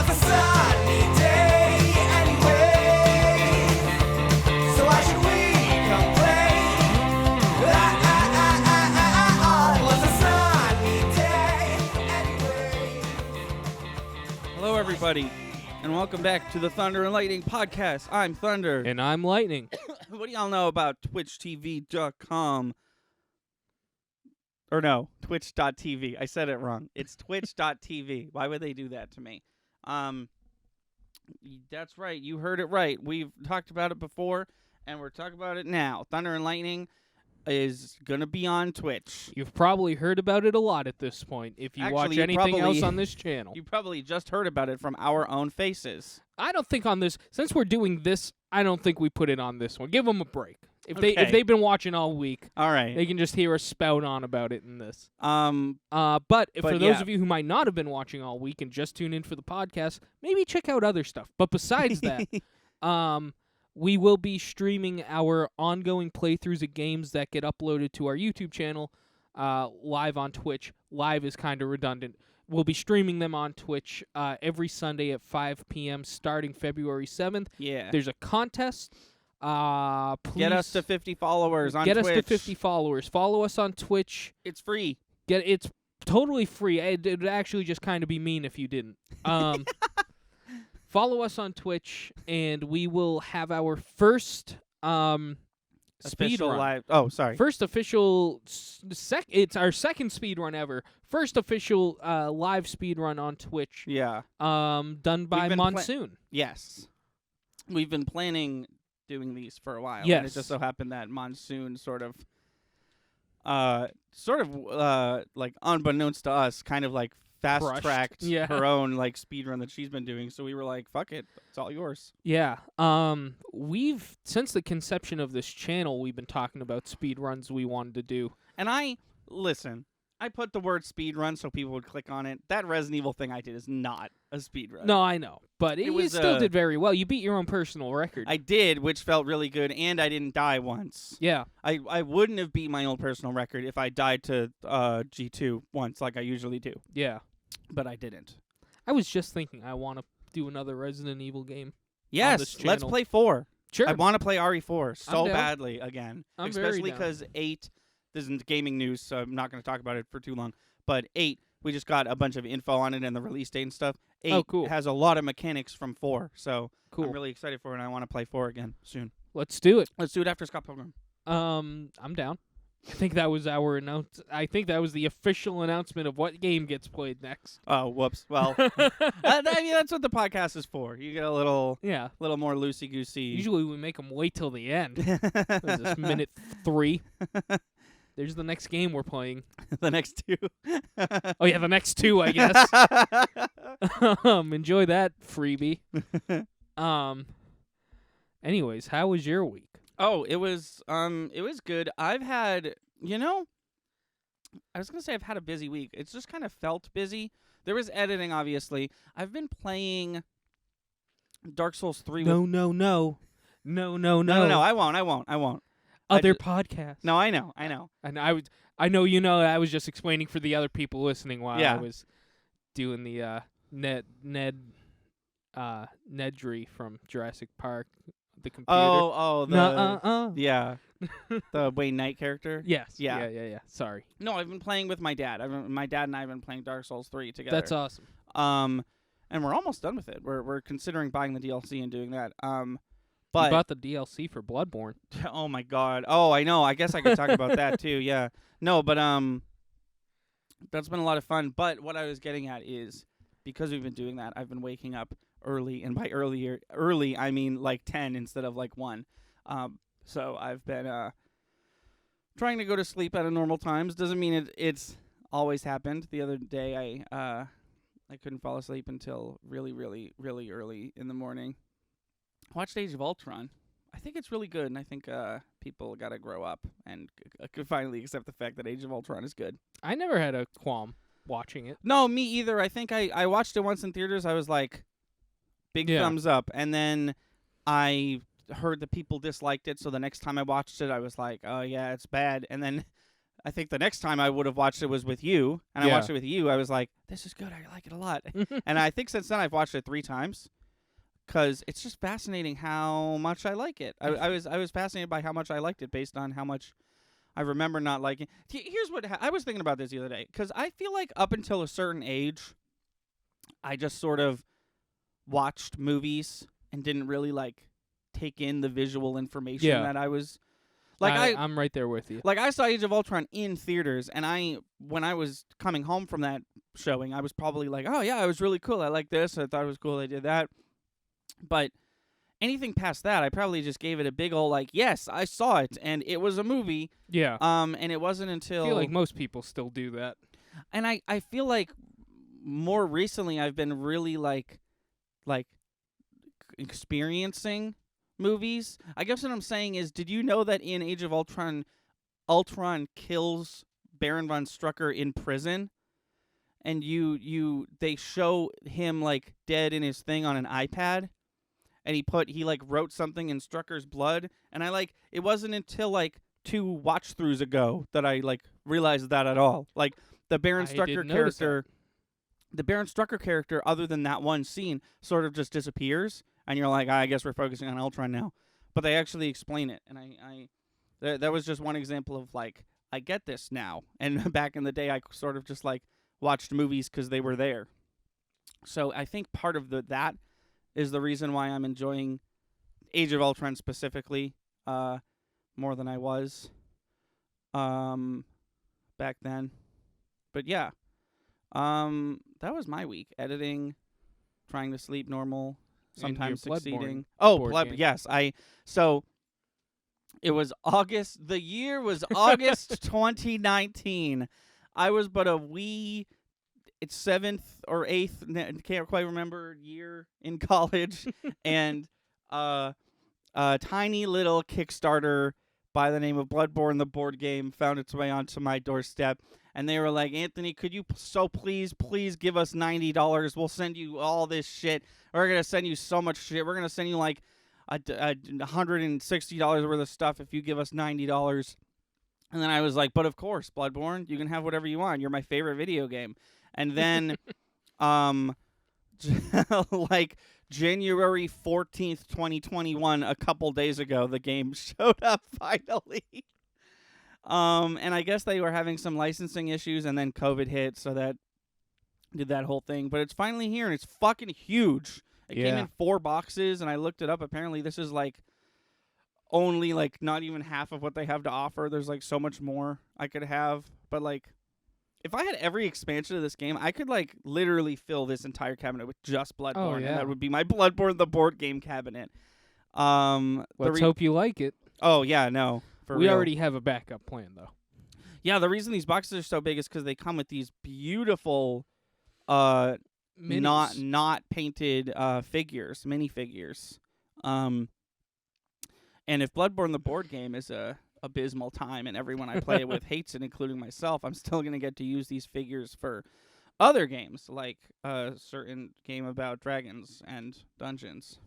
was a sunny day anyway. So why should we complain? It was a sunny day anyway. Hello, everybody, and welcome back to the Thunder and Lightning podcast. I'm Thunder. And I'm Lightning. What do y'all know about TwitchTV.com? Or no, Twitch.tv. I said it wrong. It's Twitch.tv. Why would they do that to me? That's right. You heard it right. We've talked about it before, and we're talking about it now. Thunder and Lightning is going to be on Twitch. You've probably heard about it a lot at this point if you watch you anything else on this channel. You probably just heard about it from our own faces. I don't think on this, since we're doing this, I don't think we put it on this one. Give them a break. If Okay. they've been watching all week, All right. they can just hear us spout on about it in this. But But for those yeah. of you who might not have been watching all week and just tune in for the podcast, maybe check out other stuff. But besides that, we will be streaming our ongoing playthroughs of games that get uploaded to our YouTube channel live on Twitch. Live is kind of redundant. We'll be streaming them on Twitch every Sunday at 5 p.m. starting February 7th. yeah. There's a contest. Please Get us to 50 followers on get Twitch. us to 50 followers. Follow us on Twitch. It's free. It's totally free. It'd actually just kind of be mean if you didn't. Follow us on Twitch, and we will have our first speed Official run. live. Oh, sorry. First official it's our second speed run ever. First official live speed run on Twitch. Yeah. Done by been Monsoon. Yes. We've been planning doing these for a while. And it Yes. just so happened that Monsoon sort of like unbeknownst to us, kind of like fast-tracked Yeah. her own like speed run that she's been doing. So we were like, fuck it. It's all yours. Yeah. We've since the conception of this channel, we've been talking about speed runs we wanted to do. And I put the word speed run so people would click on it. That Resident Evil thing I did is not a speed run. No, I know, but it was, still did very well. You beat your own personal record. I did, which felt really good, and I didn't die once. Yeah. I wouldn't have beat my own personal record if I died to G2 once, like I usually do, Yeah. but I didn't. I was just thinking I want to do another Resident Evil game. Yes, this let's channel. play 4. Sure. I want to play RE4 so down. badly again, I'm very especially down. because 8. This isn't gaming news, so I'm not going to talk about it for too long. But 8, we just got a bunch of info on it and the release date and stuff. 8 Oh, cool. has a lot of mechanics from 4, so Cool. I'm really excited for it, and I want to play 4 again soon. Let's do it. Let's do it after Scott Pilgrim. I'm down. I think that was I think that was the official announcement of what game gets played next. Oh, whoops. Well, I mean, that's what the podcast is for. You get a little Yeah. more loosey-goosey. Usually we make them wait till the end. What is this, minute 3? There's the next game we're playing. The next 2. Oh yeah, the next 2, I guess. Enjoy that freebie. Anyways, how was your week? Oh, it was good. I've had, I was going to say I've had a busy week. It's just kind of felt busy. There was editing, obviously. I've been playing Dark Souls 3 No, with... no. No, I won't. Other podcasts. No, I know. And I know you know. I was just explaining for the other people listening while Yeah. I was doing the Nedry from Jurassic Park, the computer. Yeah. The Wayne Knight character. Yes. Yeah. Yeah. Sorry. No, I've been playing with my dad. My dad and I have been playing Dark Souls 3 together. That's awesome. And we're almost done with it. We're considering buying the DLC and doing that. You But bought the DLC for Bloodborne. oh my god. Oh, I know. I guess I could talk about that too. Yeah. No, but that's been a lot of fun. But what I was getting at is because we've been doing that, I've been waking up early, and by early I mean like 10 instead of like 1. So I've been trying to go to sleep at a normal times. Doesn't mean it's always happened. The other day I couldn't fall asleep until really, really, really early in the morning. Watched Age of Ultron. I think it's really good, and I think people got to grow up and could finally accept the fact that Age of Ultron is good. I never had a qualm watching it. No, me either. I think I watched it once in theaters. I was like, big thumbs up. And then I heard that people disliked it, so the next time I watched it, I was like, oh, yeah, it's bad. And then I think the next time I would have watched it was with you, and I Yeah. watched it with you. I was like, this is good. I like it a lot. And I think since then I've watched it 3 times because it's just fascinating how much I like it. I was fascinated by how much I liked it based on how much I remember not liking. Here's what I was thinking about this the other day because I feel like up until a certain age, I just sort of watched movies and didn't really like take in the visual information Yeah. that I was like I'm right there with you. like I saw Age of Ultron in theaters, and when I was coming home from that showing, I was probably like, oh yeah, it was really cool. I like this. I thought it was cool. I did that. But anything past that, I probably just gave it a big ol' like, yes, I saw it, and it was a movie. Yeah. And it wasn't I until feel like most people still do that. and I feel like more recently I've been really like experiencing movies. I guess what I'm saying is, did you know that in Age of Ultron, Ultron kills Baron von Strucker in prison, and they show him like dead in his thing on an iPad, and he like wrote something in Strucker's blood, and it wasn't until like 2 watch throughs ago that I like realized that at all. Like the Baron I Strucker didn't notice character, the Baron Strucker character, other than that one scene, sort of just disappears. And you're like, I guess we're focusing on Ultron now. But they actually explain it. And that was just one example of, like, I get this now. And back in the day, I sort of just, like, watched movies because they were there. So I think part of that is the reason why I'm enjoying Age of Ultron specifically more than I was back then. But, yeah. That was my week. Editing, trying to sleep normal, sometimes your Bloodborne succeeding. board game. Yes. So it was August. The year was August 2019. I was but a wee, it's 7th or 8th, can't quite remember, year in college, and a tiny little Kickstarter by the name of Bloodborne, the board game, found its way onto my doorstep. And they were like, Anthony, could you please give us $90? We'll send you all this shit. We're going to send you so much shit. We're going to send you like $160 worth of stuff if you give us $90. And then I was like, but of course, Bloodborne, you can have whatever you want. You're my favorite video game. And then, like January 14th, 2021, a couple days ago, the game showed up finally. And I guess they were having some licensing issues, and then COVID hit, so that did that whole thing. But it's finally here, and it's fucking huge. It came in 4 boxes, and I looked it up. Apparently, this is like only like not even half of what they have to offer. There's like so much more I could have. But like, if I had every expansion of this game, I could like literally fill this entire cabinet with just Bloodborne, and that would be my Bloodborne the board game cabinet. Let's hope you like it. Oh yeah, no. We already have a backup plan, though. Yeah, the reason these boxes are so big is because they come with these beautiful, not painted figures, minifigures. And if Bloodborne the board game is a abysmal time and everyone I play it with hates it, including myself, I'm still gonna get to use these figures for other games, like a certain game about dragons and dungeons.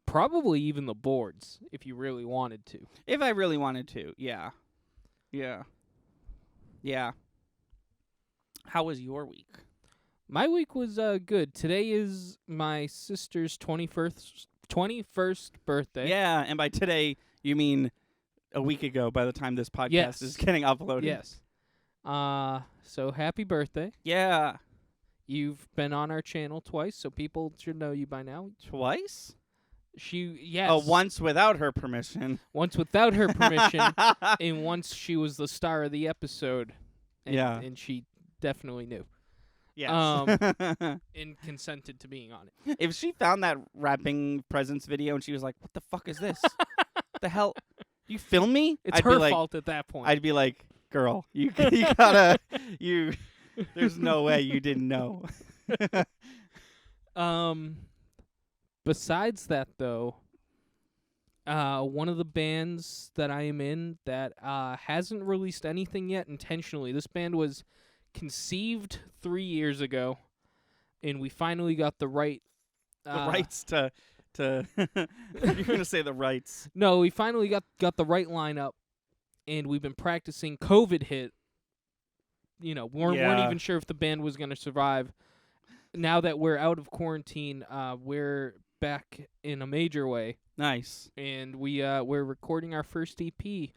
Probably even the boards, if you really wanted to. If I really wanted to, yeah. How was your week? My week was good. Today is my sister's 21st birthday. Yeah, and by today, you mean a week ago by the time this podcast is getting uploaded. Yes. So happy birthday. Yeah. You've been on our channel twice, so people should know you by now. Twice? Once without her permission. Once without her permission, and once she was the star of the episode. And she definitely knew. Yes. And consented to being on it. If she found that wrapping presents video and she was like, "What the fuck is this? The hell? You film me?" It's her fault at that point. I'd be like, "Girl, you gotta There's no way you didn't know." Besides that, though, one of the bands that I am in that hasn't released anything yet intentionally. This band was conceived 3 years ago, and we finally got the right... the rights to you're going to say the rights. No, we finally got the right lineup, and we've been practicing. COVID hit. Weren't Yeah. even sure if the band was going to survive. Now that we're out of quarantine, we're back in a major way, Nice. and we're recording our first EP,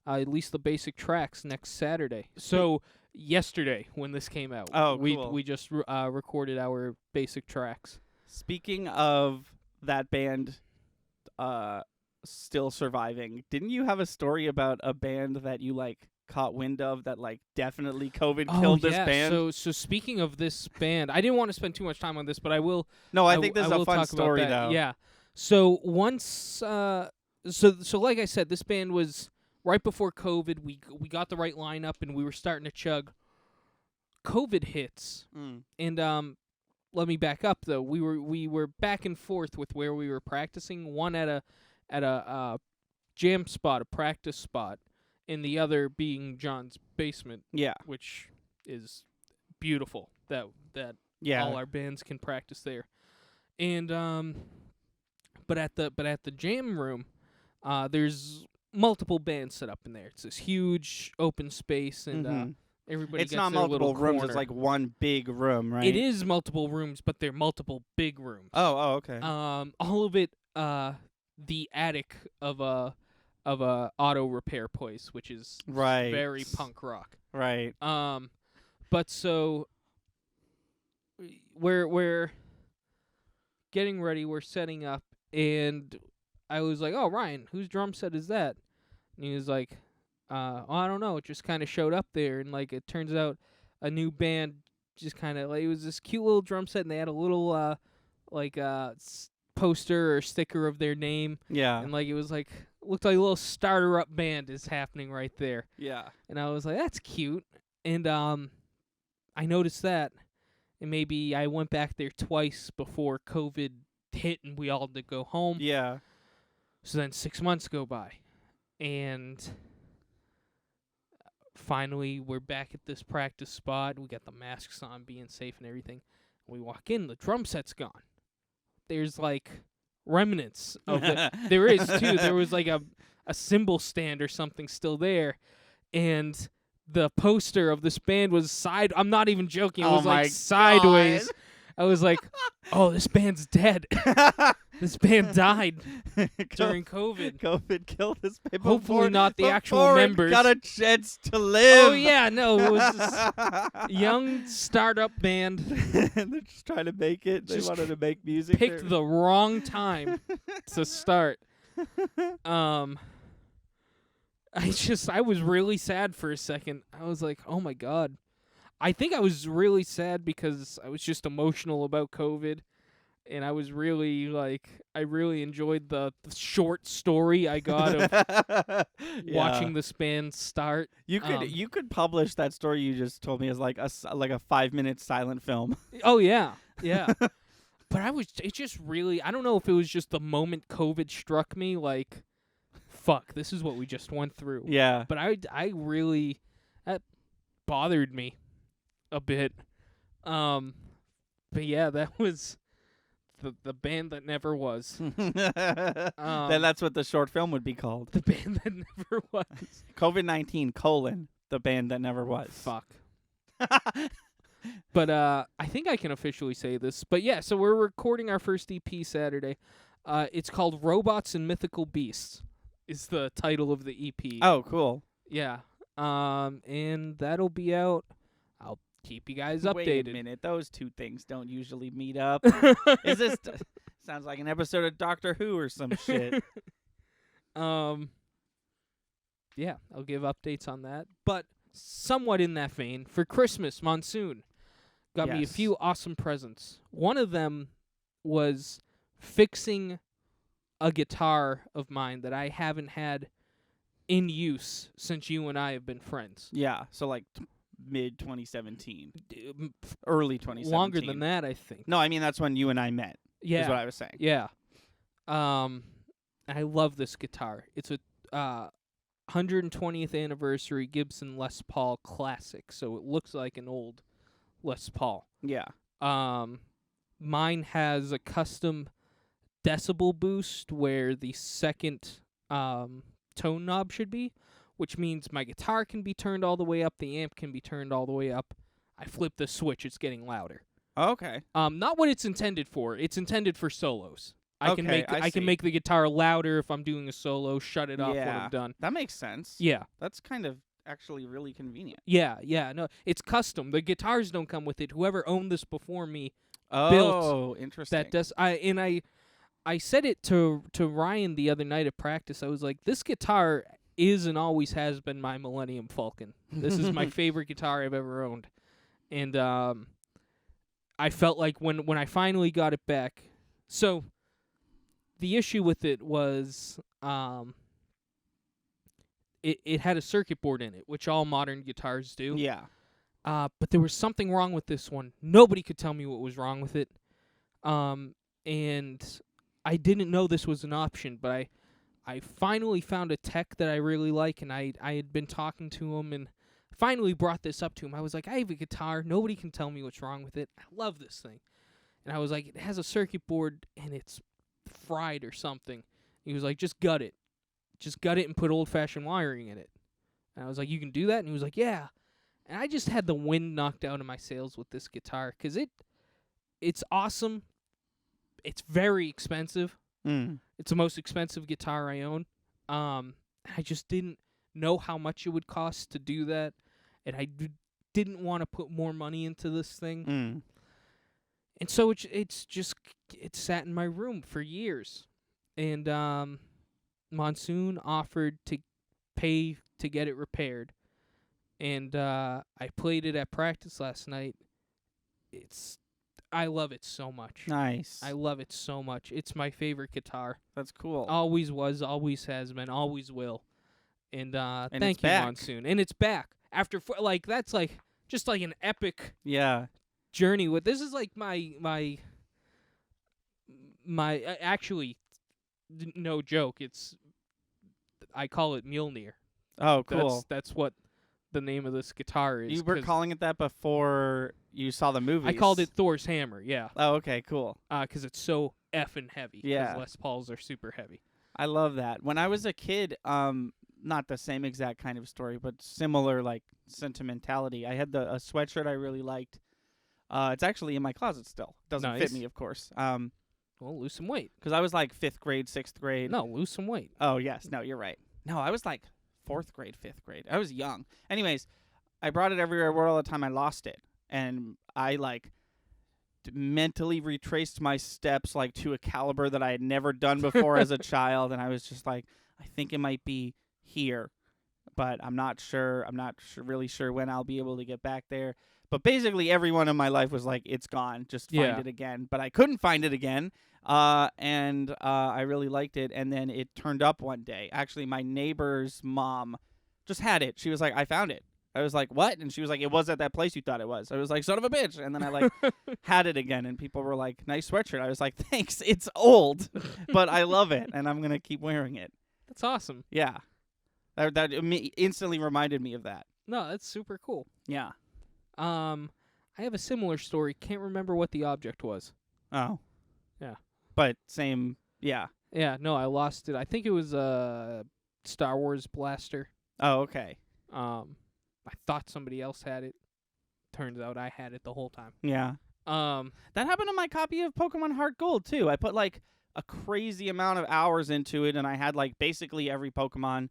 at least the basic tracks, next Saturday. So yesterday, when this came out, Oh, we cool. we just recorded our basic tracks. Speaking of that band still surviving, didn't you have a story about a band that you caught wind of that definitely COVID killed this band? So speaking of this band, I didn't want to spend too much time on this, but I will. No, I think this I is a will fun talk story about that. though. Yeah. So once, so like I said, this band was right before COVID. We got the right lineup and we were starting to chug. COVID hits, Mm. and let me back up though. We were back and forth with where we were practicing. One at a jam spot, a practice spot, and the other being John's basement, Yeah. which is beautiful. That Yeah. all our bands can practice there. And but at the jam room, there's multiple bands set up in there. It's this huge open space, and Mhm. everybody It's gets not their multiple little rooms. corner. It's like one big room, right? It is multiple rooms, but they're multiple big rooms. Oh, okay. All of it, the attic of a auto repair place, which is Right. very punk rock. Right. But so we're getting ready, we're setting up, and I was like, "Oh, Ryan, whose drum set is that?" And he was like, I don't know. It just kind of showed up there, and it turns out a new band just kind of it was this cute little drum set, and they had a little poster or sticker of their name, Yeah. and it was looked like a little starter up band is happening right there. Yeah. And I was like, that's cute. And I noticed that, and maybe I went back there twice before COVID hit and we all had to go home. Yeah. So then 6 months go by, and finally we're back at this practice spot. We got the masks on, being safe and everything. We walk in, the drum set's gone. There's remnants of the. There is too. There was a cymbal stand or something still there, and the poster of this band was side. I'm not even joking. It Oh was my sideways. God. I was like, "Oh, this band's dead. This band died during COVID." COVID killed this band. Hopefully not the actual before members. It got a chance to live. Oh yeah, no, it was this young startup band. They're just trying to make it. They Just wanted to make music. Picked the wrong time to start. I was really sad for a second. I was like, oh my God. I think I was really sad because I was just emotional about COVID. And I was really I really enjoyed the short story I got of watching this band start. You could publish that story you just told me as like a 5-minute silent film. Oh yeah, yeah. But it just really, I don't know if it was just the moment COVID struck me, fuck, this is what we just went through. Yeah. But I really, that bothered me a bit. But yeah, that was the band that never was. Then that's what the short film would be called. The band that never was. COVID-19, the band that never was. Fuck. But I think I can officially say this. But yeah, so we're recording our first EP Saturday. It's called Robots and Mythical Beasts is the title of the EP. Oh, cool. Yeah. And that'll be out. I'll keep you guys updated. Wait a minute. Those two things don't usually meet up. Is this sounds like an episode of Doctor Who or some shit. Yeah, I'll give updates on that. But somewhat in that vein, for Christmas, Monsoon got me a Yes. few awesome presents. One of them was fixing a guitar of mine that I haven't had in use since you and I have been friends. Yeah, so mid 2017, early 2017. Longer than that, I think. No, I mean that's when you and I met. Yeah. Is what I was saying. Yeah. I love this guitar. It's a 120th anniversary Gibson Les Paul Classic, so it looks like an old Les Paul. Yeah. Mine has a custom decibel boost where the second tone knob should be, which means my guitar can be turned all the way up, the amp can be turned all the way up. I flip the switch, it's getting louder. Okay. Not what it's intended for. It's intended for solos. I can Okay, make see. make the guitar louder if I'm doing a solo, shut it off when Yeah. I'm done. That makes sense. Yeah. That's kind of actually really convenient. Yeah, no, it's custom. The guitars don't come with it. Whoever owned this before me Oh, interesting. that does. I said it to Ryan the other night at practice. I was like, this guitar is and always has been my Millennium Falcon. This is my favorite guitar I've ever owned, and I felt like when I finally got it back. So the issue with it was it had a circuit board in it, which all modern guitars do. Yeah. But there was something wrong with this one. Nobody could tell me what was wrong with it. And I didn't know this was an option, but I finally found a tech that I really like, and I had been talking to him and finally brought this up to him. I was like, I have a guitar. Nobody can tell me what's wrong with it. I love this thing. And I was like, it has a circuit board, and it's fried or something. He was like, just gut it. Just gut it and put old-fashioned wiring in it. And I was like, you can do that? And he was like, yeah. And I just had the wind knocked out of my sails with this guitar because it's awesome. It's very expensive. It's the most expensive guitar I own. I just didn't know how much it would cost to do that, and I didn't want to put more money into this thing. And so it's sat in my room for years. And Monsoon offered to pay to get it repaired. And I played it at practice last night. I love it so much. Nice. I love it so much. It's my favorite guitar. That's cool. Always was, always has been, always will. And thank it's you, back. Monsoon. And it's back. After that's like just like an epic Yeah. journey with this is like my actually no joke. I call it Mjolnir. Oh, cool. That's what the name of this guitar is. You were 'cause calling it that before you saw the movie. I called it Thor's hammer. Yeah. Oh, okay, cool. 'Cause it's so effing heavy. 'Cause Yeah. Les Pauls are super heavy. I love that. When I was a kid, not the same exact kind of story, but similar like sentimentality. I had a sweatshirt I really liked. It's actually in my closet still. Doesn't Nice. fit me, of course. Well, lose some weight. Because I was like 5th grade, 6th grade. No, lose some weight. Oh, yes. No, you're right. No, I was like 4th grade, 5th grade. I was young. Anyways, I brought it everywhere all the time. I lost it. And I like mentally retraced my steps like to a caliber that I had never done before as a child. And I was just like, I think it might be here, but I'm not sure. I'm not really sure when I'll be able to get back there. But basically everyone in my life was like, it's gone. Just find Yeah. it again. But I couldn't find it again. And I really liked it. And then it turned up one day. Actually, my neighbor's mom just had it. She was like, I found it. I was like, what? And she was like, it was at that place you thought it was. I was like, son of a bitch. And then I like had it again. And people were like, nice sweatshirt. I was like, thanks. It's old, but I love it. And I'm going to keep wearing it. That's awesome. Yeah. That instantly reminded me of that. No, that's super cool. Yeah. I have a similar story. Can't remember what the object was. Oh. Yeah. But same. Yeah. Yeah, no, I lost it. I think it was a Star Wars blaster. Oh, okay. I thought somebody else had it. Turns out I had it the whole time. Yeah. That happened to my copy of Pokemon Heart Gold too. I put like a crazy amount of hours into it, and I had like basically every Pokemon,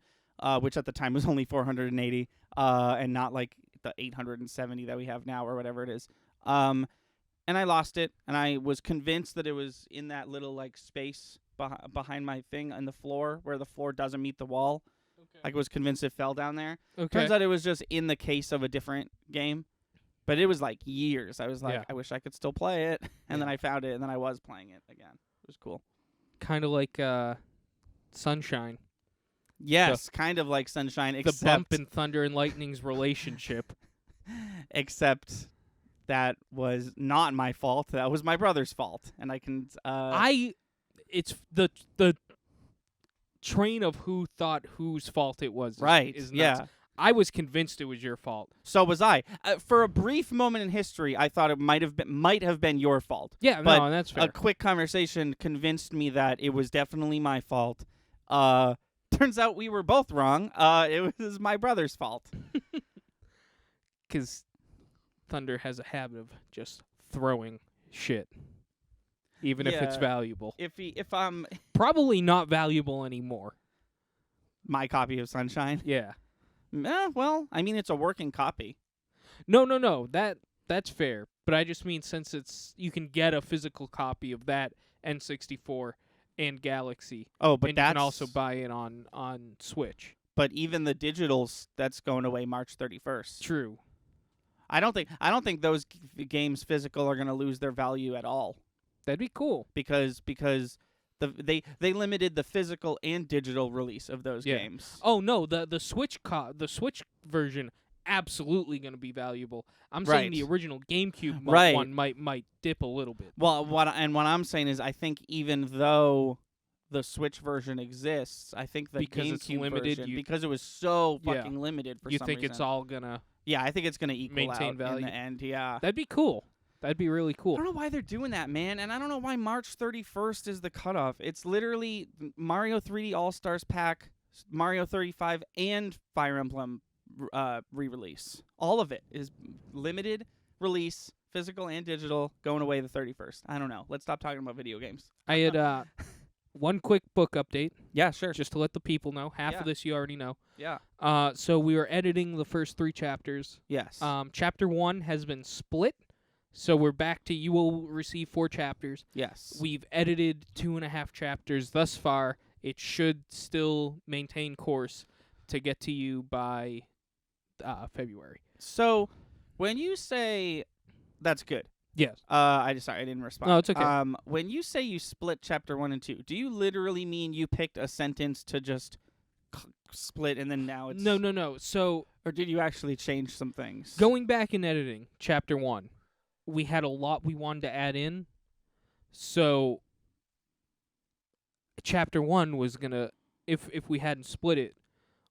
which at the time was only 480, and not like the 870 that we have now or whatever it is. And I lost it, and I was convinced that it was in that little like space behind my thing on the floor where the floor doesn't meet the wall. Okay. I was convinced it fell down there. Okay. Turns out it was just in the case of a different game. But it was like years. I was like, Yeah. I wish I could still play it. And then Yeah. I found it, and then I was playing it again. It was cool. Kind of like Sunshine. Yes, kind of like Sunshine, The except Bump and Thunder and Lightning's relationship. except that was not my fault. That was my brother's fault. And I can It's the train of who thought whose fault it was. right. Is nuts. Yeah. I was convinced it was your fault. So was I. For a brief moment in history, I thought it might have been your fault. Yeah, But no, that's fair. A quick conversation convinced me that it was definitely my fault. Turns out we were both wrong. It was my brother's fault. Because Thunder has a habit of just throwing shit, even if it's Yeah. valuable. If I'm Probably not valuable anymore. my copy of Sunshine, Yeah. well, I mean it's a working copy. No. That's fair. But I just mean since you can get a physical copy of that N64 and Galaxy, Oh, but and you that's can also buy it on Switch. But even the digitals, that's going away March 31st. True. I don't think those games physical are going to lose their value at all That'd be cool. because they limited the physical and digital release of those Yeah. games. Oh no, the Switch the Switch version absolutely going to be valuable. I'm saying Right. the original GameCube Right. one might dip a little bit. Well, what I'm saying is I think even though the Switch version exists, I think the Because it's GameCube limited, version, you- because it was so Yeah. fucking limited for You some think reason. it's all gonna Yeah, I think it's going to equal maintain out value? in the end, yeah. That'd be cool. That'd be really I cool. don't know why they're doing that, man, and I don't know why March 31st is the cutoff. It's literally Mario 3D All-Stars Pack, Mario 35, and Fire Emblem re-release. All of it is limited release, physical and digital, going away the 31st. I don't know. Let's stop talking about video games. I had one quick book update Yeah, sure. just to let the people know. Half Yeah. of this you already know. Yeah. So we were editing the first 3 chapters. Yes. Chapter 1 has been split, so we're back to you will receive 4 chapters. yes. We've edited 2.5 chapters thus far. It should still maintain course to get to you by February. So, when you say that's good. Yes. I didn't respond. No, it's okay. When you say you split chapter 1 and 2, do you literally mean you picked a sentence to just split and then now it's No. So or did you actually change some things? going back and editing chapter 1, we had a lot we wanted to add in. So chapter 1 was gonna, if we hadn't split it,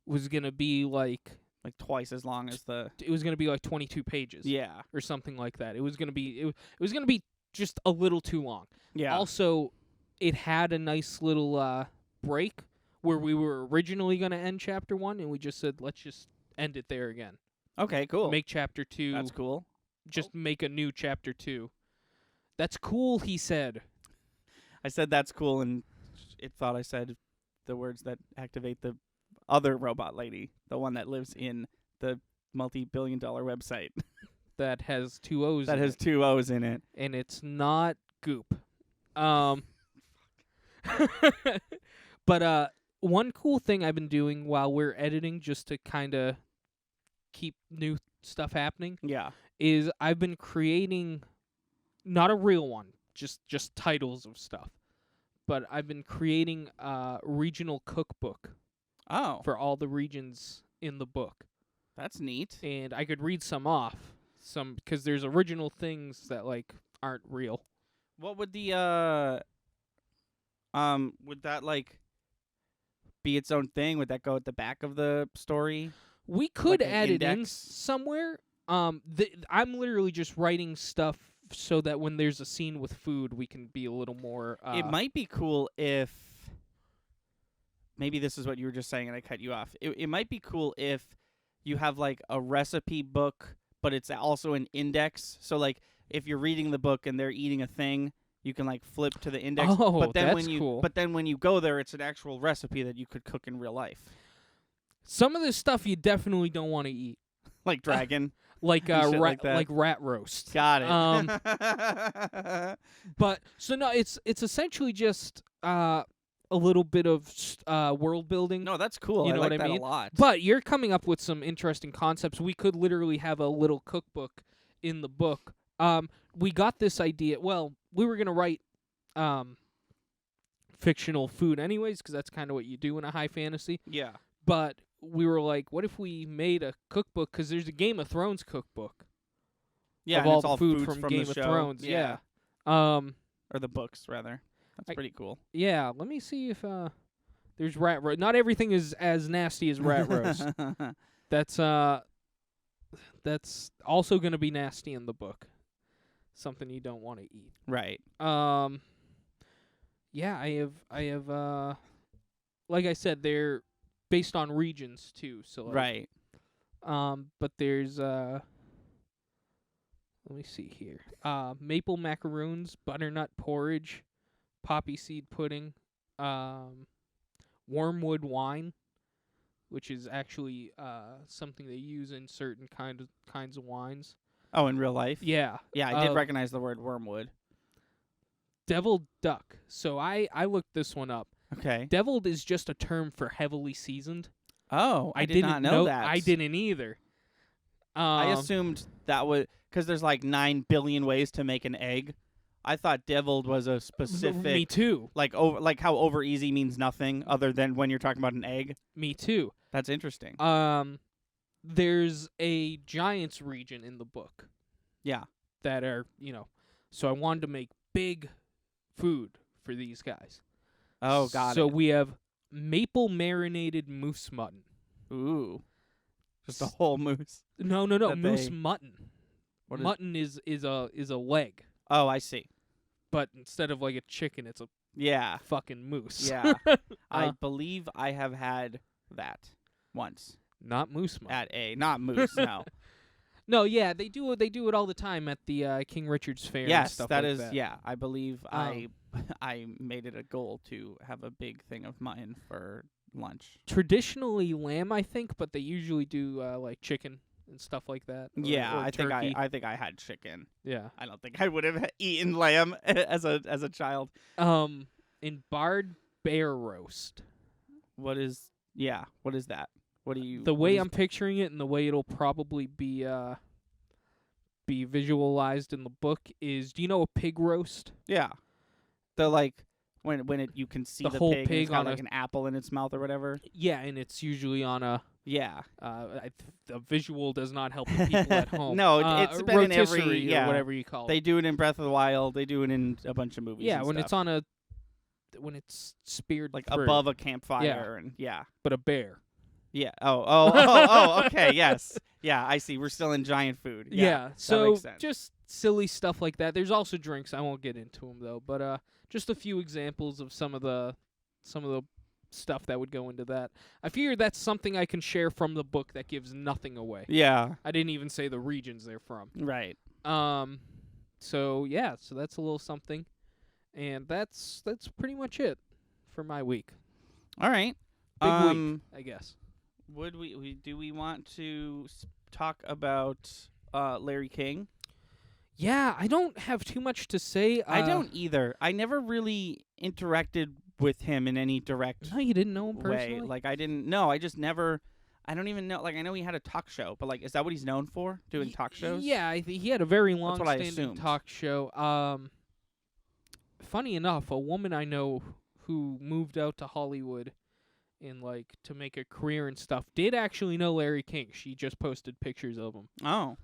was gonna be like twice as long as the it was gonna be like 22 pages. Yeah. Or something like that. It was gonna be it was gonna be just a little too long. Yeah. Also, it had a nice little break where we were originally gonna end chapter 1, and we just said let's just end it there again. Okay, cool. Make chapter 2. That's cool. Just make a new chapter 2. That's cool, he said. I said that's cool and it thought I said the words that activate the other robot lady, the one that lives in the multi-billion-dollar website That has 2 O's. that in has it, 2 O's in it. and it's not Goop. But one cool thing I've been doing while we're editing, just to kind of keep new stuff happening, Yeah. is I've been creating not a real one, just titles of stuff, but I've been creating a regional cookbook Oh, for all the regions in the book, that's neat. and I could read some off, because there's original things that like aren't real. What would the would that like be its own thing? Would that go at the back of the story? We could Like an add it in index? somewhere. I'm literally just writing stuff so that when there's a scene with food, we can be a little more. It might be cool if maybe this is what you were just saying and I cut you off. It might be cool if you have like a recipe book, but it's also an index. So like if you're reading the book and they're eating a thing, you can like flip to the index. Oh, but then that's when you cool. but then when you go there, it's an actual recipe that you could cook in real life, Some of this stuff you definitely don't want to eat, like dragon. like And shit like that. like rat roast. Got it. But so no, it's essentially just a little bit of world building. No, that's cool. You I know like what I that mean? a lot. But you're coming up with some interesting concepts. We could literally have a little cookbook in the book. We got this idea. Well, we were gonna write fictional food anyways, because that's kind of what you do in a high fantasy. yeah. But we were like, what if we made a cookbook? Because there's a Game of Thrones cookbook Yeah, of and all it's the all food foods from the Game of show. Thrones. Yeah. Or the books rather. That's pretty cool. Yeah. Let me see if there's rat roast. Not everything is as nasty as rat roast. That's also going to be nasty in the book. Something you don't want to eat. Right. Yeah, I have like I said, based on regions too. So like, Right. But there's let me see here. Maple macaroons, butternut porridge, poppy seed pudding, wormwood wine, which is actually something they use in certain kinds of wines. Oh, in real life? Yeah. Yeah, I did recognize the word wormwood. Deviled duck. So I looked this one up. Okay. Deviled is just a term for heavily seasoned. Oh, I did didn't not know that. I didn't either. I assumed that was because there's like 9 billion ways to make an egg. I thought deviled was a specific. Me too. Like how over easy means nothing other than when you're talking about an egg. Me too. That's interesting. There's a Giants region in the book. Yeah. That are, so I wanted to make big food for these guys. Oh, got it. So we have maple marinated moose mutton. Ooh. Just a whole moose. No, that moose they- mutton. What is- Mutton is a leg, Oh, I see. but instead of like a chicken, it's a Yeah. fucking moose. Yeah. I Uh, believe I have had that once Not moose mutton. not moose, no. No, yeah, they do it all the time at the King Richard's Fair. and Yes, stuff that like is. that. Yeah, I believe I made it a goal to have a big thing of mutton for lunch. Traditionally lamb, I think, but they usually do like chicken and stuff like that. Yeah, or I turkey. think I had chicken. Yeah. I don't think I would have eaten lamb as a child. In barred bear roast. What is that? What do you The what way is- I'm picturing it and the way it'll probably be visualized in the book is, do you know a pig roast? Yeah. The like when you can see The the whole pig, and pig it's got on like a- an apple in its mouth or whatever. Yeah, and it's usually on a Yeah. the visual does not help the people at home. No, it's been in every- rotisserie yeah. or whatever you call They it. do it in Breath of the Wild. They do it in a bunch of movies. Yeah, and when stuff. it's on when it's speared like through, above a campfire and yeah. but a bear. Yeah. Oh, okay. Yes. Yeah, I see. We're still in giant food. Yeah. So makes sense. just silly stuff like that. There's also drinks. I won't get into them though, but just a few examples of some of the stuff that would go into that. I figure that's something I can share from the book that gives nothing away. Yeah. I didn't even say the regions they're from. Right. So that's a little something, and that's pretty much it for my week. All right. Big week, I guess. Would do we want to talk about Larry King? Yeah, I don't have too much to say. I don't either. I never really interacted with him in any direct No, you didn't know him way. personally. Like I didn't know. I just never. I don't even know. Like I know he had a talk show, but like, is that what he's known for? Doing talk shows? Yeah, he had a very what I long-standing assumed. talk show. Funny enough, a woman I know who moved out to Hollywood and like to make a career and stuff did actually know Larry King. She just posted pictures of him. Oh.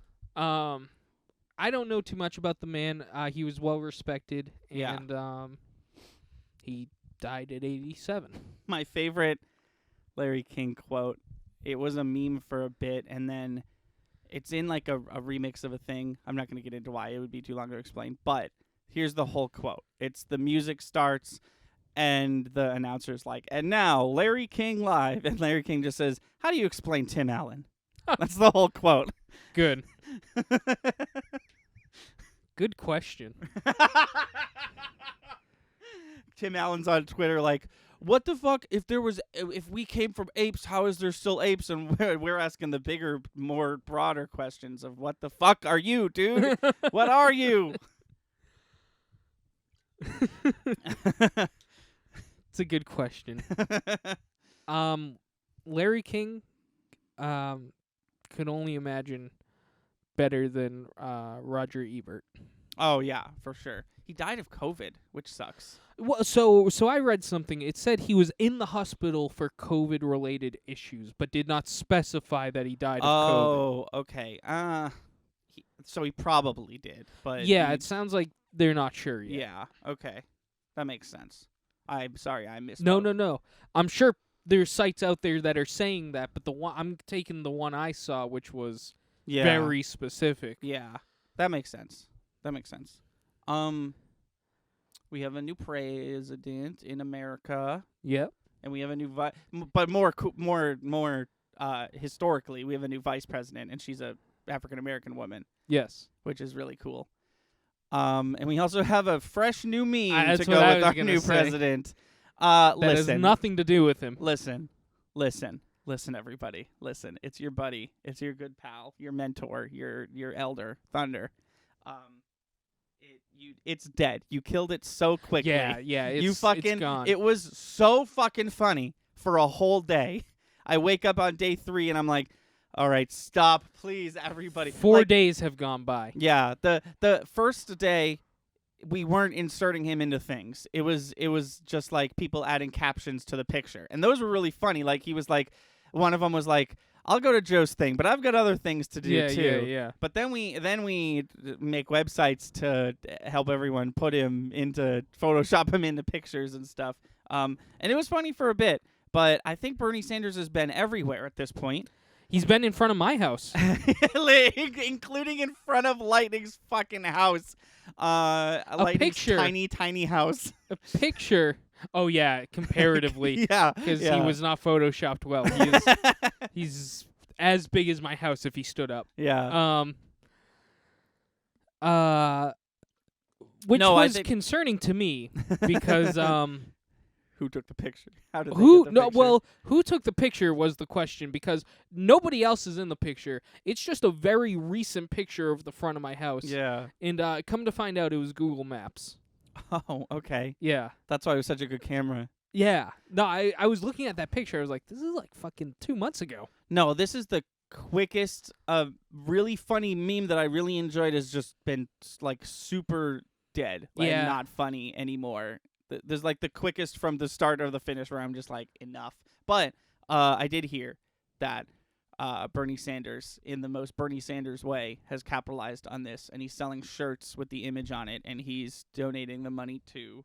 I don't know too much about the man. He was well respected, Yeah. and he died at 87. My favorite Larry King quote. It was a meme for a bit, and then it's in like a remix of a thing. I'm not going to get into why. It would be too long to explain. But here's the whole quote. It's the music starts, and the announcer's like, and now, Larry King live. And Larry King just says, how do you explain Tim Allen? That's the whole quote. Good. Good question. Tim Allen's on Twitter like, what the fuck? If we came from apes, how is there still apes? And we're asking the bigger, more broader questions of what the fuck are you, dude? What are you? It's a good question. Larry King could only imagine better than Roger Ebert. Oh yeah, for sure. He died of COVID, which sucks. Well, so I read something. It said he was in the hospital for COVID-related issues, but did not specify that he died of COVID. Oh, okay. So he probably did, but Yeah, he- it sounds like they're not sure yet. yeah. Okay, that makes sense. I'm sorry, I missed. No. I'm sure there's sites out there that are saying that, but the one I'm taking the one I saw, which was Yeah. very specific. Yeah, that makes sense. We have a new president in America. Yep. and we have a new but more historically, we have a new vice president, and she's a African American woman, Yes. which is really cool. And we also have a fresh new meme That's to what go I with was our gonna new say. president. That Listen, has nothing to do with him. listen, everybody. Listen, it's your buddy, it's your good pal, your mentor, your elder, Thunder. It's dead. You killed it so quickly. Yeah. It's gone. It was so fucking funny for a whole day. I wake up on day 3 and I'm like, all right, stop, please, everybody. 4 days have gone by. Yeah, the first day we weren't inserting him into things. It was just like people adding captions to the picture, and those were really funny. Like he was like, one of them was like, "I'll go to Joe's thing, but I've got other things to do too." Yeah. But then we make websites to help everyone put him into Photoshop him into pictures and stuff. And it was funny for a bit, but I think Bernie Sanders has been everywhere at this point. He's been in front of my house. Including in front of Lightning's fucking house. Lightning's picture. tiny house. A picture. Oh yeah, comparatively. Yeah. Because he was not photoshopped well. He's as big as my house if he stood up. Yeah. Which No, I was think- concerning to me because Who took the picture? How did who they get the picture? who took the picture was the question because nobody else is in the picture. It's just a very recent picture of the front of my house. Yeah. And come to find out it was Google Maps. Oh, okay. Yeah. That's why it was such a good camera. Yeah. No, I was looking at that picture. I was like, this is like fucking 2 months ago. No, this is the quickest, really funny meme that I really enjoyed has just been like super dead. Like Yeah. not funny anymore. There's like the quickest from the start or the finish where I'm just like, enough. But I did hear that Bernie Sanders, in the most Bernie Sanders way, has capitalized on this, and he's selling shirts with the image on it, and he's donating the money to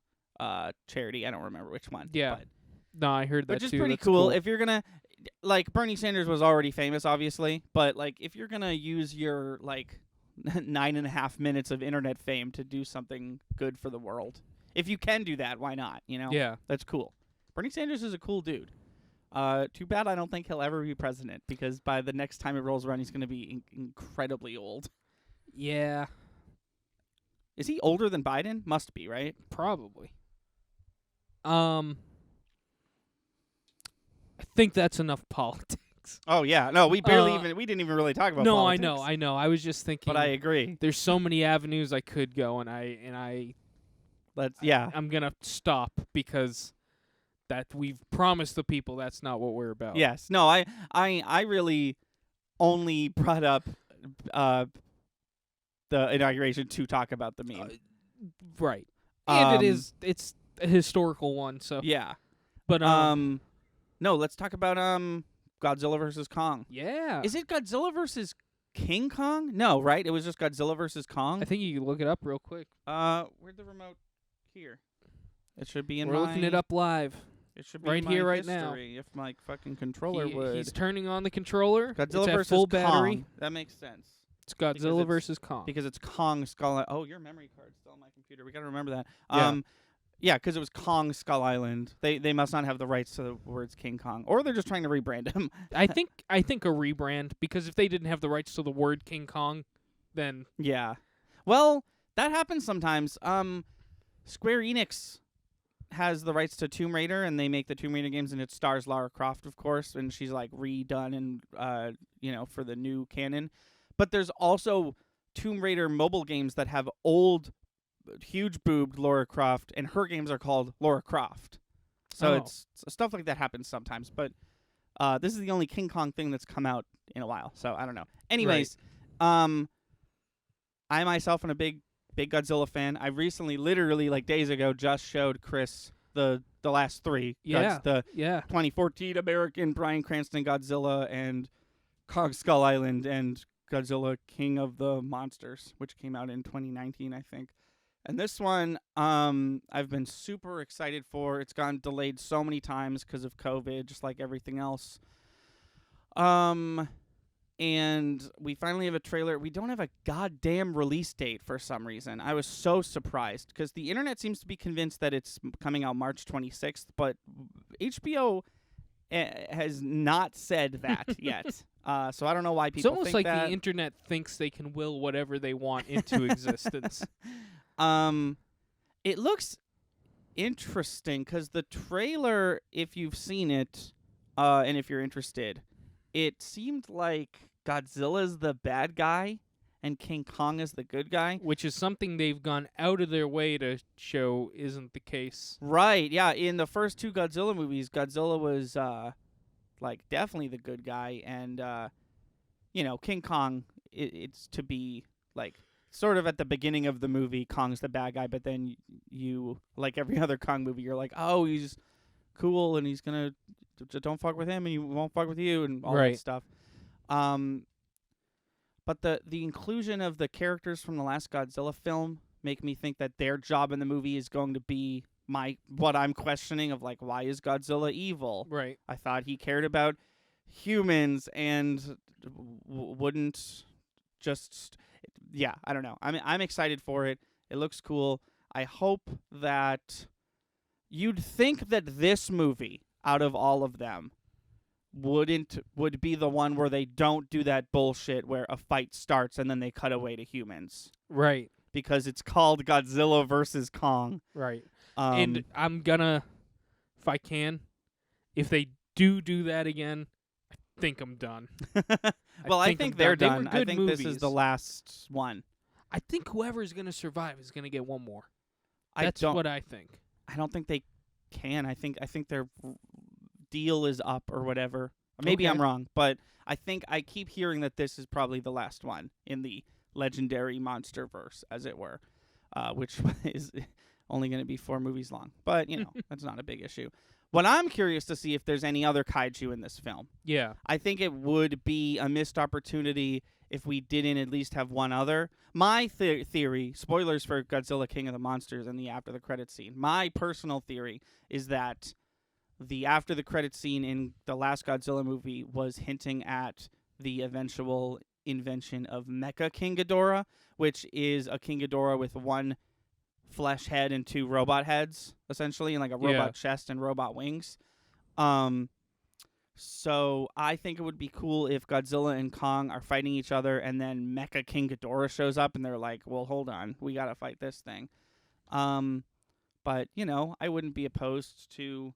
charity. I don't remember which one. Yeah. But, No, I heard that which is too. pretty That's cool. If you're gonna, like, Bernie Sanders was already famous, obviously, but like, if you're gonna use your like 9.5 minutes of internet fame to do something good for the world, if you can do that, why not? You know, Yeah. that's cool. Bernie Sanders is a cool dude. Too bad I don't think he'll ever be president, because by the next time it rolls around, he's gonna be incredibly old. Yeah. Is he older than Biden? Must be, right? Probably. I think that's enough politics. Oh yeah, no, we barely Uh, we didn't even really talk about. No, politics. I know. I was just thinking. But I agree. There's so many avenues I could go, and I'm gonna stop because that we've promised the people that's not what we're about. Yes. No, I really only brought up the inauguration to talk about the meme. Right. And it's a historical one. So. Yeah. But no, let's talk about Godzilla versus Kong. Yeah. Is it Godzilla versus King Kong? No, right? It was just Godzilla versus Kong. I think you can look it up real quick. Where'd the remote? Here. It should be in We're looking it up live. It should be right in my here, right now. history, if my fucking controller would. He's turning on the controller. Godzilla it's at versus full Kong. battery. That makes sense. It's Godzilla it's- versus Kong. Because it's Kong Skull. Oh, your memory card's still on my computer. We gotta remember that. Yeah. Yeah, because it was Kong Skull Island. They must not have the rights to the words King Kong, or they're just trying to rebrand him. I think a rebrand, because if they didn't have the rights to the word King Kong, then Yeah. Well, that happens sometimes. Square Enix has the rights to Tomb Raider, and they make the Tomb Raider games, and it stars Lara Croft, of course, and she's like redone and for the new canon. But there's also Tomb Raider mobile games that have old, huge boobed Lara Croft, and her games are called Lara Croft. So it's stuff like that happens sometimes. But this is the only King Kong thing that's come out in a while, so I don't know. Anyways, I myself am a big Godzilla fan. I recently, literally like days ago, just showed Chris the last three. Yeah. The yeah. 2014 American Bryan Cranston Godzilla and Kong Skull Island and Godzilla King of the Monsters, which came out in 2019, I think. And this one, I've been super excited for. It's gotten delayed so many times because of COVID, just like everything else. and we finally have a trailer. We don't have a goddamn release date for some reason. I was so surprised because the internet seems to be convinced that it's coming out March 26th, but HBO has not said that yet. So I don't know why It's people almost think like that. the internet thinks they can will whatever they want into existence. It looks interesting because the trailer, if you've seen it, and if you're interested, it seemed like Godzilla's the bad guy and King Kong is the good guy. Which is something they've gone out of their way to show isn't the case. Right, yeah. In the first two Godzilla movies, Godzilla was like definitely the good guy, and King Kong, it's to be like sort of at the beginning of the movie, Kong's the bad guy, but then you like every other Kong movie, you're like, oh, he's cool and he's gonna don't fuck with him and he won't fuck with you and all Right. that stuff. But the inclusion of the characters from the last Godzilla film make me think that their job in the movie is going to be what I'm questioning of like, why is Godzilla evil? Right. I thought he cared about humans and wouldn't just I don't know. I'm excited for it. It looks cool. I hope that you'd think that this movie out of all of them would be the one where they don't do that bullshit where a fight starts and then they cut away to humans Right. because it's called Godzilla versus Kong. Right. And I'm gonna, if I can, if they do that again, I think I'm done. Well, I think I'm they're done. They were done. I good think this is movies. the last one. I think whoever's gonna survive is gonna get one more. I That's don't. what I think. I don't think they can. I think their deal is up or whatever. Maybe Okay. I'm wrong, but I keep hearing that this is probably the last one in the legendary monster verse, as it were, which is only going to be 4 movies long. But that's not a big issue. What I'm curious to see if there's any other kaiju in this film. Yeah. I think it would be a missed opportunity if we didn't at least have one other. My theory, spoilers for Godzilla King of the Monsters and the after the credits scene. My personal theory is that the after the credits scene in the last Godzilla movie was hinting at the eventual invention of Mecha King Ghidorah, which is a King Ghidorah with one flesh head and 2 robot heads, essentially, and like a robot chest and robot wings. So I think it would be cool if Godzilla and Kong are fighting each other and then Mecha King Ghidorah shows up and they're like, well, hold on, we gotta fight this thing. But, I wouldn't be opposed to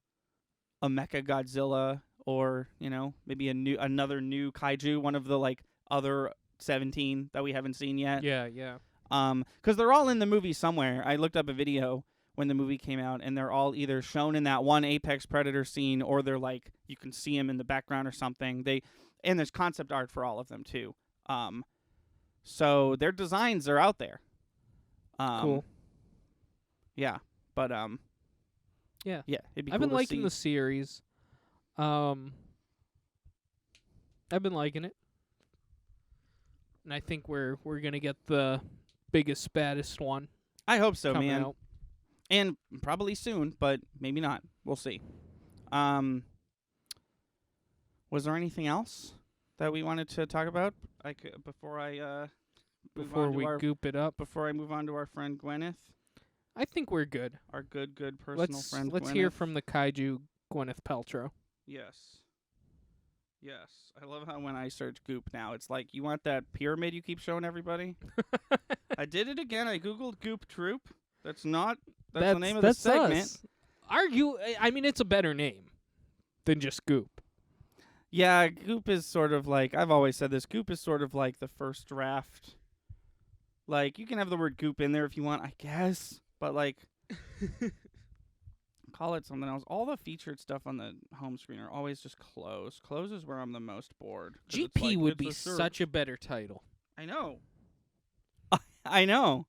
a Mecha Godzilla or, maybe another new kaiju, one of the like other 17 that we haven't seen yet. Yeah. Yeah. Because they're all in the movie somewhere. I looked up a video when the movie came out, and they're all either shown in that one Apex Predator scene, or they're like you can see them in the background or something. And there's concept art for all of them too. So their designs are out there. Cool. Yeah, but Yeah. it'd be I've cool been to liking see. the series. I've been liking it. And I think we're gonna get the biggest, baddest one I hope so, coming man. out. And probably soon, but maybe not. We'll see. Was there anything else that we wanted to talk about? Before I Goop it up. before I move on to our friend Gwyneth, I think we're good. our good personal friend. Let's Gwyneth. hear from the kaiju Gwyneth Paltrow. Yes. I love how when I search Goop now, it's like, you want that pyramid you keep showing everybody? I did it again. I googled Goop Troop. That's the name of the segment. Us. I mean, it's a better name than just Goop. Yeah, Goop is sort of like, I've always said this, Goop is sort of like the first draft. Like, you can have the word Goop in there if you want, I guess, but like, call it something else. All the featured stuff on the home screen are always just close. Close is where I'm the most bored. 'Cause it's GP like, would it's be a search. such a better title. I know. I know.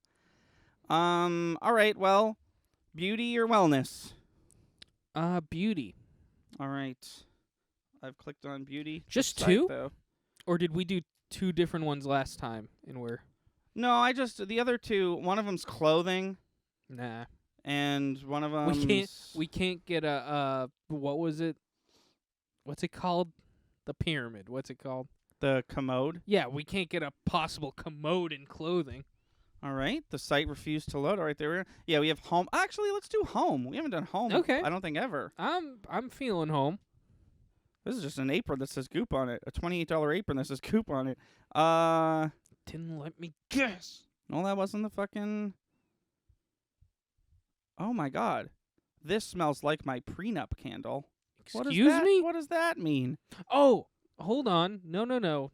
All right, well, beauty or wellness? Beauty. All right. I've clicked on beauty. Just site, two? though. Or did we do 2 different ones last time? And No, the other 2, one of them's clothing, nah. and one of them We can't get a what was it? What's it called? The pyramid. What's it called? The commode. Yeah, we can't get a possible commode in clothing. All right. The site refused to load. All right, there. Yeah, we have home. Actually, let's do home. We haven't done home. Okay. I don't think ever. I'm feeling home. This is just an apron that says Goop on it. A $28 apron that says Goop on it. Didn't let me guess. No, that wasn't the fucking. Oh my God, this smells like my prenup candle. Excuse me? What does that mean? Oh, hold on. No.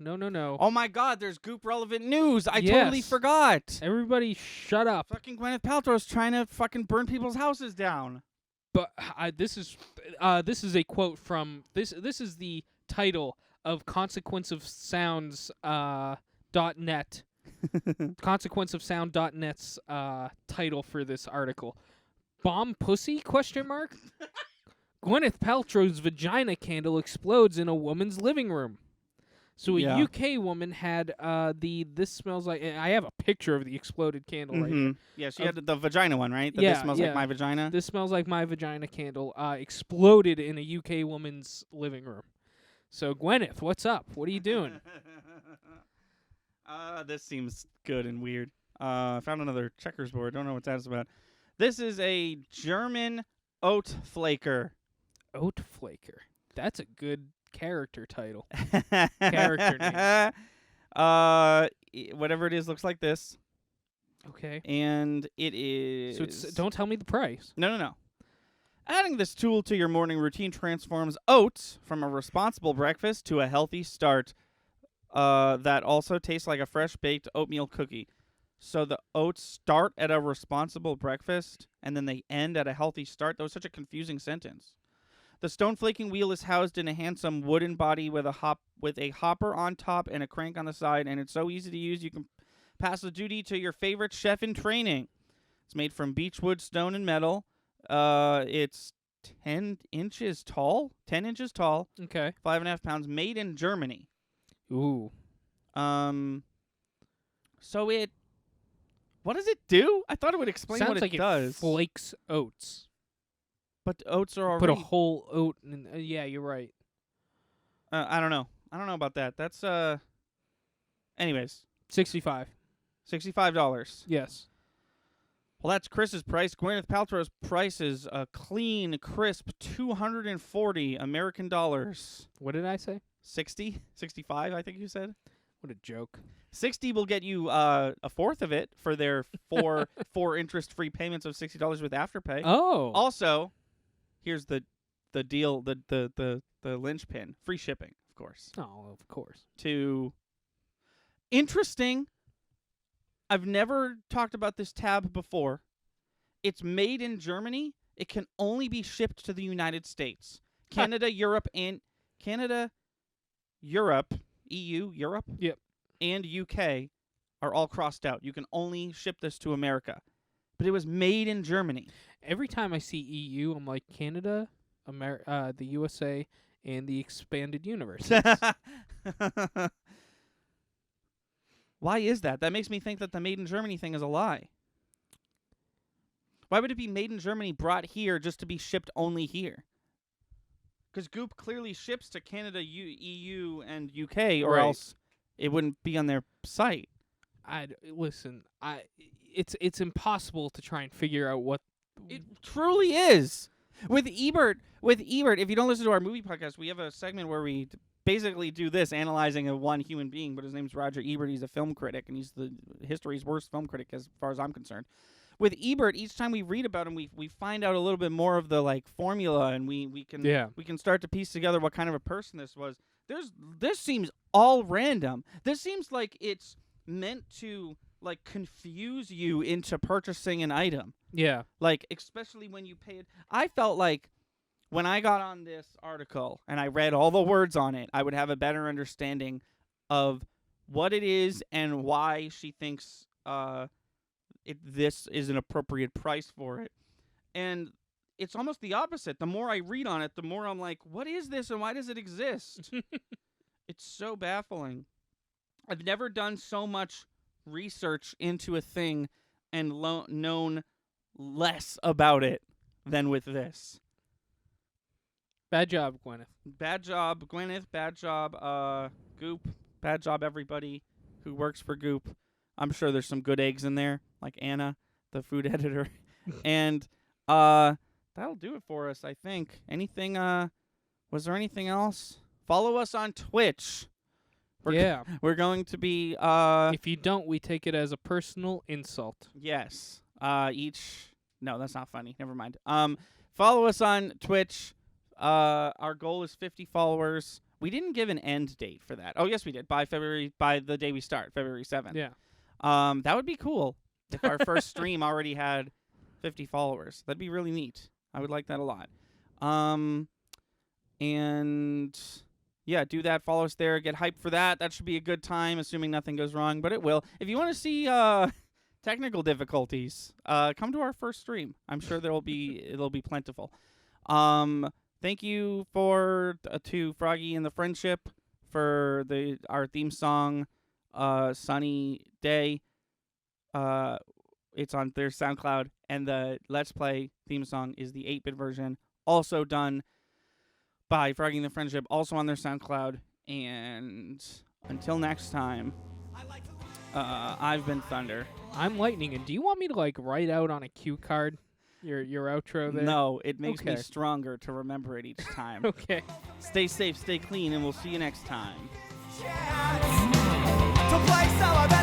Oh my God, there's Goop relevant news. I totally Yes. forgot. Everybody shut up. Fucking Gwyneth Paltrow's trying to fucking burn people's houses down. But this is a quote from this is the title of Consequence of Sounds .net. Consequence of Sound.net's title for this article. Bomb pussy? Question mark. Gwyneth Paltrow's vagina candle explodes in a woman's living room. So a Yeah. UK woman had this smells like. I have a picture of the exploded candle right here. Yeah, she had the vagina one, right? That Yeah, this smells yeah. like my vagina. This smells like my vagina candle exploded in a UK woman's living room. So Gwyneth, what's up? What are you doing? This seems good and weird. I found another checkers board. Don't know what that's about. This is a German oat flaker. Oat flaker. That's a good character title. Character name. Whatever it is looks like this, Okay. and it is. So don't tell me the price. No. Adding this tool to your morning routine transforms oats from a responsible breakfast to a healthy start that also tastes like a fresh baked oatmeal cookie. So the oats start at a responsible breakfast and then they end at a healthy start. That was such a confusing sentence. The stone flaking wheel is housed in a handsome wooden body with a hopper on top and a crank on the side, and it's so easy to use you can pass the duty to your favorite chef in training. It's made from beechwood, stone, and metal. It's 10 inches tall. 10 inches tall. Okay. 5.5 pounds. Made in Germany. Ooh. So it. What does it do? I thought it would explain Sounds what like it does. flakes oats. But oats are already. Put a whole oat in. Yeah, you're right. I don't know. I don't know about that. That's Anyways, 65. $65. Yes. Well, that's Chris's price. Gwyneth Paltrow's price is a clean, crisp 240 American dollars. What did I say? 60? 65, I think you said. What a joke. 60 will get you a fourth of it for their four interest-free payments of $60 with Afterpay. Oh. Also, here's the deal, the linchpin. Free shipping, of course. Oh, of course. Interesting. I've never talked about this tab before. It's made in Germany. It can only be shipped to the United States. Canada, Europe, EU, Europe, Yep. and UK are all crossed out. You can only ship this to America. But it was made in Germany. Every time I see EU, I'm like Canada, the USA, and the expanded universe. Why is that? That makes me think that the made in Germany thing is a lie. Why would it be made in Germany, brought here, just to be shipped only here? Because Goop clearly ships to Canada, EU, and UK, or Right. else it wouldn't be on their site. It's impossible to try and figure out what. It truly is. With Ebert, if you don't listen to our movie podcast, we have a segment where we basically do this, analyzing a one human being, but his name's Roger Ebert. He's a film critic, and he's the history's worst film critic as far as I'm concerned. With Ebert, each time we read about him, we find out a little bit more of the formula, and we can start to piece together what kind of a person this was. This seems all random. This seems like it's meant to confuse you into purchasing an item. Yeah. Especially when you pay it. I felt like when I got on this article and I read all the words on it, I would have a better understanding of what it is and why she thinks this is an appropriate price for it. And it's almost the opposite. The more I read on it, the more I'm like, what is this and why does it exist? It's so baffling. I've never done so much research into a thing and known less about it than with this. Bad job, Gwyneth. Bad job, Gwyneth. Bad job, Goop. Bad job, everybody who works for Goop. I'm sure there's some good eggs in there, like Anna, the food editor. And that'll do it for us, I think. Anything? Was there anything else? Follow us on Twitch. We're going to be If you don't, we take it as a personal insult. yes. No, that's not funny. Never mind. Follow us on Twitch. Our goal is 50 followers. We didn't give an end date for that. Oh, yes, we did. By the day we start, February 7th. Yeah. That would be cool if our first stream already had 50 followers. That'd be really neat. I would like that a lot. And yeah, do that. Follow us there. Get hyped for that. That should be a good time, assuming nothing goes wrong, but it will. If you want to see technical difficulties, come to our first stream. I'm sure it'll be plentiful. Thank you to Froggy and the Friendship for our theme song, Sunny Day. It's on their SoundCloud, and the Let's Play theme song is the 8-bit version, also done by Froggy and the Friendship, also on their SoundCloud. And until next time, I've been Thunder. I'm Lightning, and do you want me to write out on a cue card your outro there? No, it makes me Okay. stronger to remember it each time. Okay. Stay safe, stay clean, and we'll see you next time. chance to play some of that